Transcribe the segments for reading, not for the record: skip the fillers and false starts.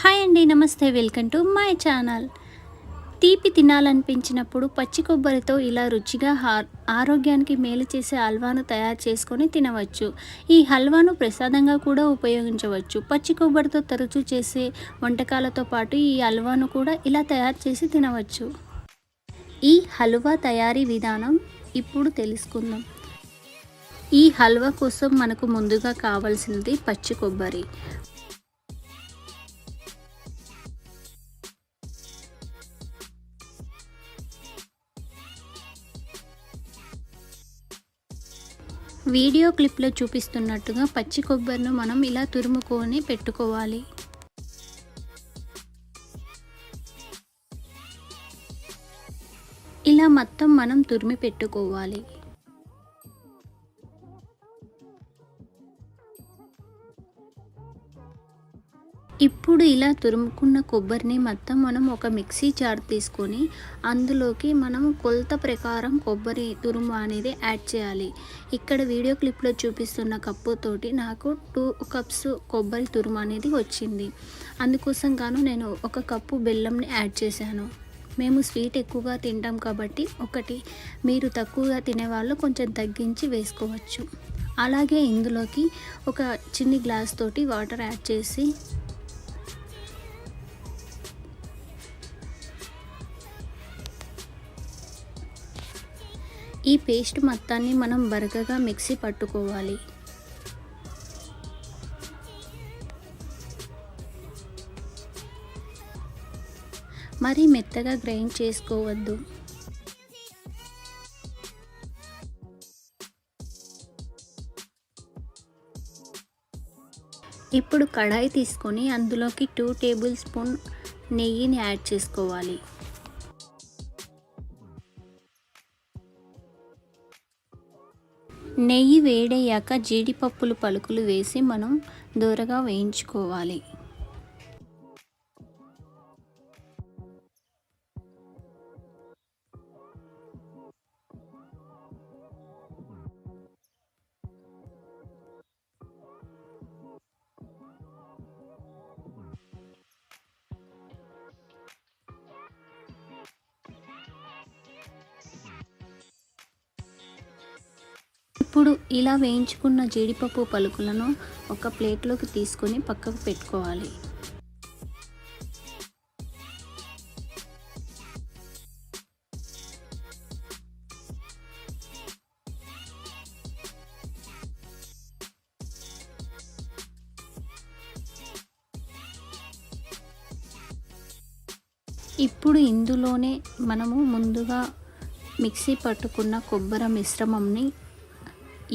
Hi అండి. నమస్తే. Welcome to my channel. తీపి తినాలనిపించినప్పుడు పచ్చి కొబ్బరితో ఇలా రుచిగా ఆరోగ్యానికి మేలు చేసే హల్వాను తయారు చేసుకొని తినవచ్చు. ఈ హల్వాను ప్రసాదంగా కూడా ఉపయోగించవచ్చు. పచ్చి కొబ్బరితో తరచూ చేసే వంటకాలతో పాటు ఈ హల్వాను కూడా ఇలా తయారు చేసి తినవచ్చు. ఈ హల్వా తయారీ విధానం ఇప్పుడు తెలుసుకుందాం. ఈ హల్వా కోసం మనకు ముందుగా కావాల్సినది పచ్చి కొబ్బరి. వీడియో క్లిప్లో చూపిస్తున్నట్టుగా పచ్చి కొబ్బరిని మనం ఇలా తురుముకొని పెట్టుకోవాలి. ఇలా మొత్తం మనం తురిమి పెట్టుకోవాలి. ఇప్పుడు ఇలా తురుముకున్న కొబ్బరిని మొత్తం మనం ఒక మిక్సీ జార్ తీసుకొని అందులోకి మనం కొలత ప్రకారం కొబ్బరి తురుము అనేది యాడ్ చేయాలి. ఇక్కడ వీడియో క్లిప్లో చూపిస్తున్న కప్పుతోటి నాకు 2 కప్స్ కొబ్బరి తురుము అనేది వచ్చింది. అందుకోసం గాను నేను 1 కప్పు బెల్లంని యాడ్ చేశాను. మేము స్వీట్ ఎక్కువగా తింటాం కాబట్టి ఒకటి, మీరు తక్కువగా తినేవాళ్ళు కొంచెం తగ్గించి వేసుకోవచ్చు. అలాగే ఇందులోకి ఒక చిన్ని గ్లాస్ తోటి వాటర్ యాడ్ చేసి ఈ పేస్ట్ మొత్తాన్ని మనం బరకగా మిక్సీ పట్టుకోవాలి. మరీ మెత్తగా గ్రైండ్ చేసుకోవద్దు. ఇప్పుడు కడాయి తీసుకొని అందులోకి 2 టేబుల్ స్పూన్ నెయ్యిని యాడ్ చేసుకోవాలి. నెయ్యి వేడయ్యాక జీడిపప్పులు పలుకులు వేసి మనం దూరగా వేయించుకోవాలి. ఇప్పుడు ఇలా వేయించుకున్న జీడిపప్పు పలుకులను ఒక ప్లేట్లోకి తీసుకొని పక్కకు పెట్టుకోవాలి. ఇప్పుడు ఇందులోనే మనము ముందుగా మిక్సీ పట్టుకున్న కొబ్బరి మిశ్రమంని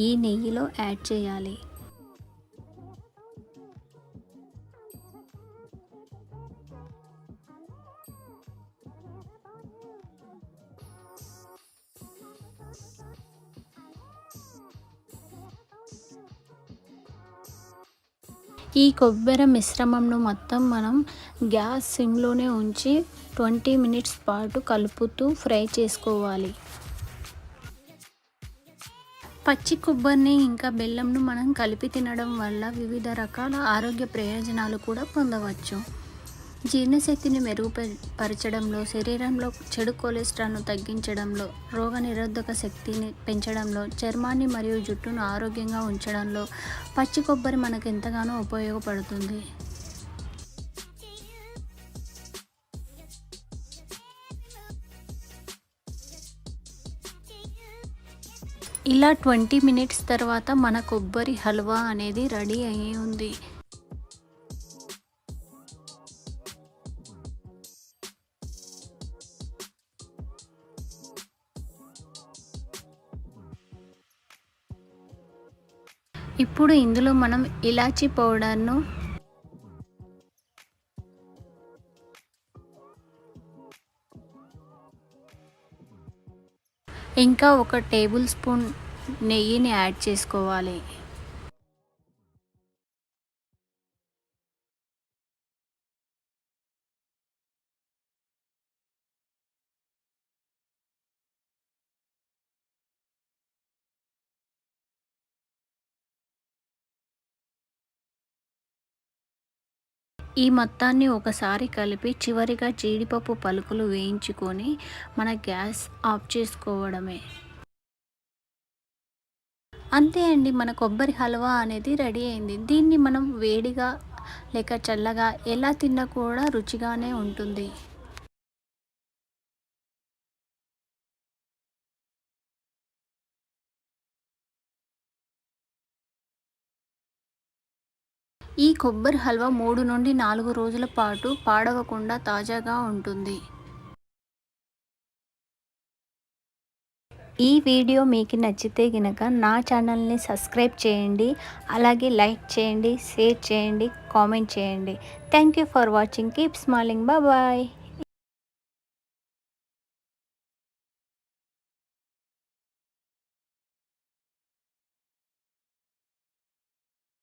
ఈ నెయ్యిలో యాడ్ చేయాలి. ఈ కొబ్బరి మిశ్రమంను మొత్తం మనం గ్యాస్ సిమ్లోనే ఉంచి 20 మినిట్స్ పాటు కలుపుతూ ఫ్రై చేసుకోవాలి. పచ్చి కొబ్బరిని ఇంకా బెల్లంను మనం కలిపి తినడం వల్ల వివిధ రకాల ఆరోగ్య ప్రయోజనాలు కూడా పొందవచ్చు. జీర్ణశక్తిని మెరుగుపరచడంలో, శరీరంలో చెడు కొలెస్ట్రాల్ను తగ్గించడంలో, రోగనిరోధక శక్తిని పెంచడంలో, చర్మాన్ని మరియు జుట్టును ఆరోగ్యంగా ఉంచడంలో పచ్చి కొబ్బరి మనకు ఎంతగానో ఉపయోగపడుతుంది. ఇలా 20 మినిట్స్ తర్వాత మన కొబ్బరి హల్వా అనేది రెడీ అయ్యి ఉంది. ఇప్పుడు ఇందులో మనం ఇలాచీ పౌడర్ను ఇంకా 1 టేబుల్ స్పూన్ నెయ్యిని యాడ్ చేసుకోవాలి. ఈ మొత్తాన్ని ఒకసారి కలిపి చివరిగా జీడిపప్పు పలుకులు వేయించుకొని మన గ్యాస్ ఆఫ్ చేసుకోవడమే. అంతే అండి, మన కొబ్బరి హల్వా అనేది రెడీ అయింది. దీన్ని మనం వేడిగా లేక చల్లగా ఎలా తిన్నా కూడా రుచిగానే ఉంటుంది. ఈ కొబ్బరి హల్వా 3 నుండి 4 రోజుల పాటు పాడవకుండా తాజాగా ఉంటుంది. ఈ వీడియో మీకు నచ్చితే గనక నా ఛానల్ని సబ్స్క్రైబ్ చేయండి. అలాగే లైక్ చేయండి, షేర్ చేయండి, కామెంట్ చేయండి. Thank you for watching. Keep smiling. Bye.